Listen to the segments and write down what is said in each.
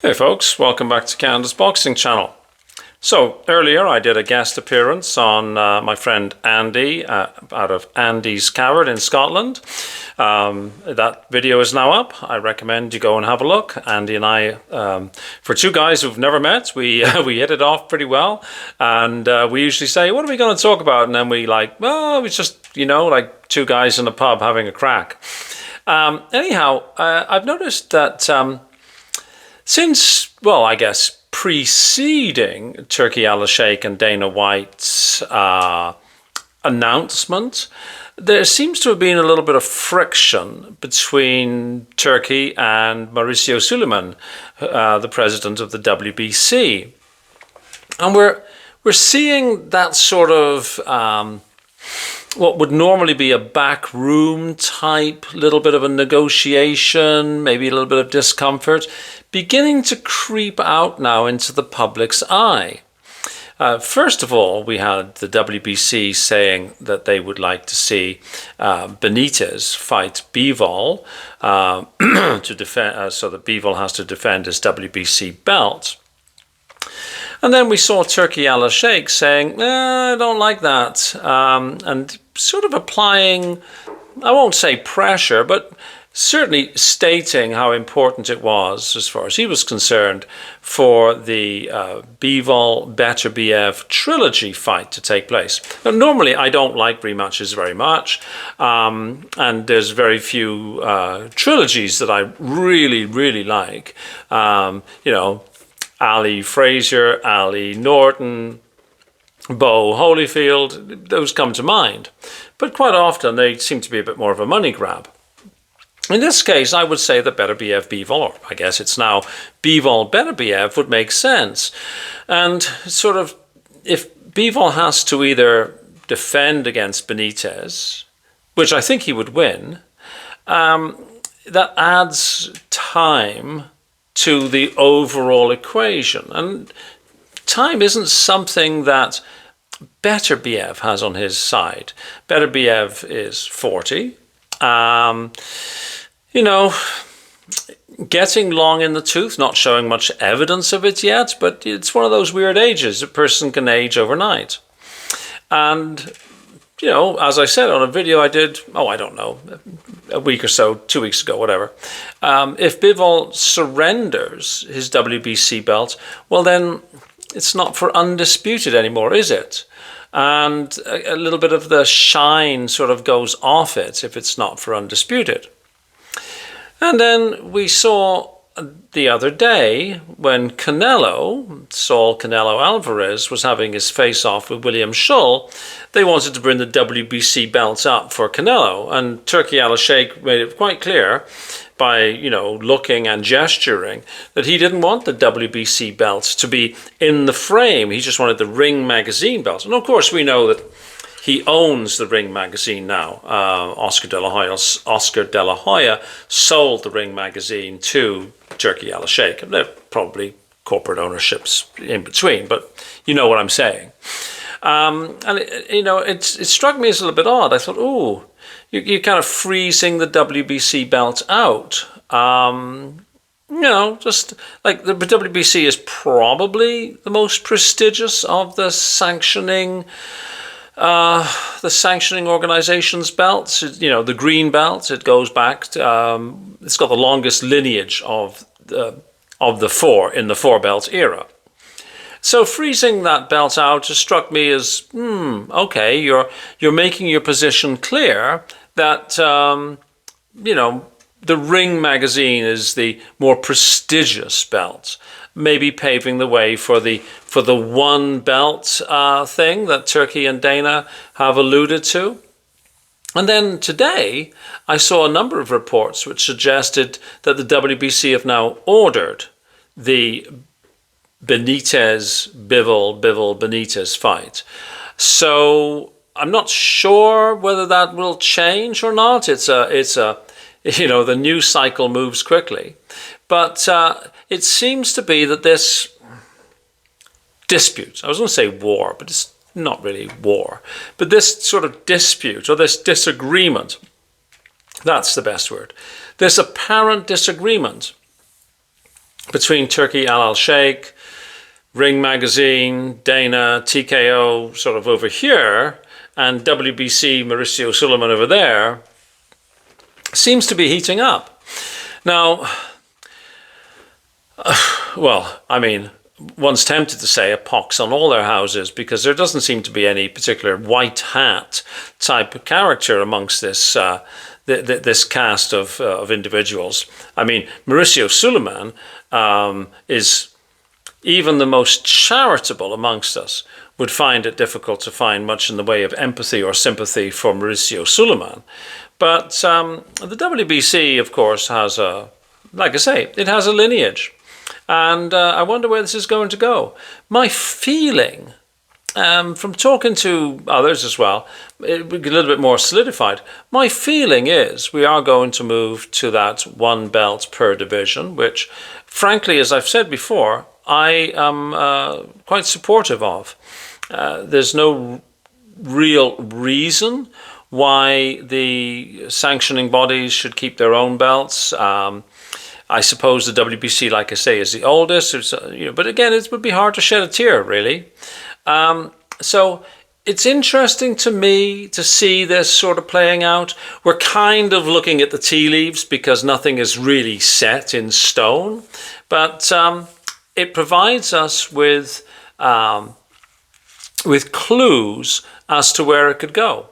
Hey folks, welcome back to Canada's Boxing Channel. So earlier I did a guest appearance on my friend Andy out of Andy's Coward in Scotland. That video is now up. I recommend you go and have a look. Andy and I, for two guys who've never met, we hit it off pretty well. And we usually say, what are we going to talk about? And then we it's just, like two guys in a pub having a crack. Anyhow, I've noticed that since, I guess, preceding Turki Alalshikh and Dana White's announcement, there seems to have been a little bit of friction between Turkey and Mauricio Suliaman, the president of the WBC. And we're seeing that sort of what would normally be a backroom type, little bit of a negotiation, maybe a little bit of discomfort, beginning to creep out now into the public's eye. First of all, we had the WBC saying that they would like to see Benitez fight Bivol to defend, so that Bivol has to defend his WBC belt. And then we saw Turki Alalshikh saying, I don't like that, and sort of applying, I won't say pressure, but certainly stating how important it was, as far as he was concerned, for the Bivol Beterbiev trilogy fight to take place. Now, normally, I don't like rematches very much, and there's very few trilogies that I really, really like. Ali Frazier, Ali Norton, Bo Holyfield, those come to mind. But quite often they seem to be a bit more of a money grab. In this case, I would say that Beterbiev Bivol, or I guess it's now Bivol Beterbiev, would make sense. And sort of, if Bivol has to either defend against Benitez, which I think he would win, that adds time to the overall equation. And time isn't something that Beterbiev has on his side. Beterbiev is 40. Getting long in the tooth, not showing much evidence of it yet, but it's one of those weird ages. A person can age overnight. And, as I said on a video I did, I don't know, a week or so, 2 weeks ago, whatever. If Bivol surrenders his WBC belt, well then it's not for undisputed anymore, is it? And a little bit of the shine sort of goes off it if it's not for undisputed. And then we saw the other day when Saul Canelo Alvarez, was having his face-off with William Schull, they wanted to bring the WBC belts up for Canelo. And Turki Alalshikh made it quite clear by, looking and gesturing that he didn't want the WBC belts to be in the frame. He just wanted the Ring magazine belts. And of course, we know that he owns the Ring magazine now. Oscar De La Hoya sold the Ring magazine to Turki Alalshikh. And there are probably corporate ownerships in between, but you know what I'm saying. It struck me as a little bit odd. I thought, you're kind of freezing the WBC belt out. Just like the WBC is probably the most prestigious of the sanctioning organization's belts. The green belt, it goes back to, it's got the longest lineage of the four belt era. So freezing that belt out just struck me as, okay, you're making your position clear that, the Ring magazine is the more prestigious belt, maybe paving the way for the one belt thing that Turkey and Dana have alluded to. And then today, I saw a number of reports which suggested that the WBC have now ordered the Benitez fight. So I'm not sure whether that will change or not. The news cycle moves quickly, but it seems to be that this dispute, I was going to say war, but it's not really war, but this sort of dispute or this disagreement, that's the best word. This apparent disagreement between Turki Alalshikh, Ring Magazine, Dana, TKO sort of over here, and WBC Mauricio Sulaiman over there, seems to be heating up. Now, well, I mean, one's tempted to say a pox on all their houses, because there doesn't seem to be any particular white hat type of character amongst this this cast of individuals. I mean, Mauricio Sulaiman is, even the most charitable amongst us would find it difficult to find much in the way of empathy or sympathy for Mauricio Sulaiman. But the WBC, of course, has a, like I say, it has a lineage. And I wonder where this is going to go. My feeling, from talking to others as well, it would get a little bit more solidified. My feeling is we are going to move to that one belt per division, which, frankly, as I've said before, I am quite supportive of. There's no real reason why the sanctioning bodies should keep their own belts. I suppose the WBC, like I say, is the oldest. But again, it would be hard to shed a tear, really. So it's interesting to me to see this sort of playing out. We're kind of looking at the tea leaves because nothing is really set in stone. But it provides us with clues as to where it could go.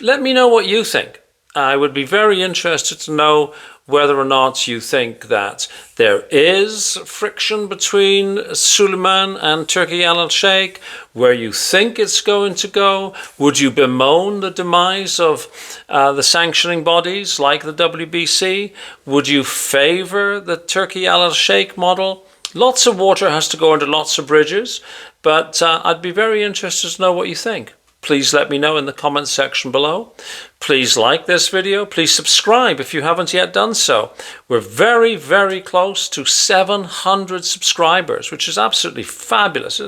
Let me know what you think. I would be very interested to know whether or not you think that there is friction between Suliman and Turki Alalshikh, where you think it's going to go. Would you bemoan the demise of the sanctioning bodies like the WBC? Would you favor the Turki Alalshikh model? Lots of water has to go under lots of bridges, but I'd be very interested to know what you think. Please let me know in the comments section below. Please like this video. Please subscribe if you haven't yet done so. We're very, very close to 700 subscribers, which is absolutely fabulous.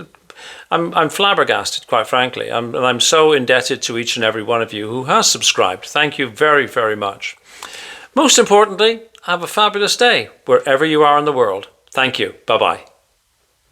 I'm flabbergasted, quite frankly. I'm so indebted to each and every one of you who has subscribed. Thank you very, very much. Most importantly, have a fabulous day wherever you are in the world. Thank you. Bye-bye.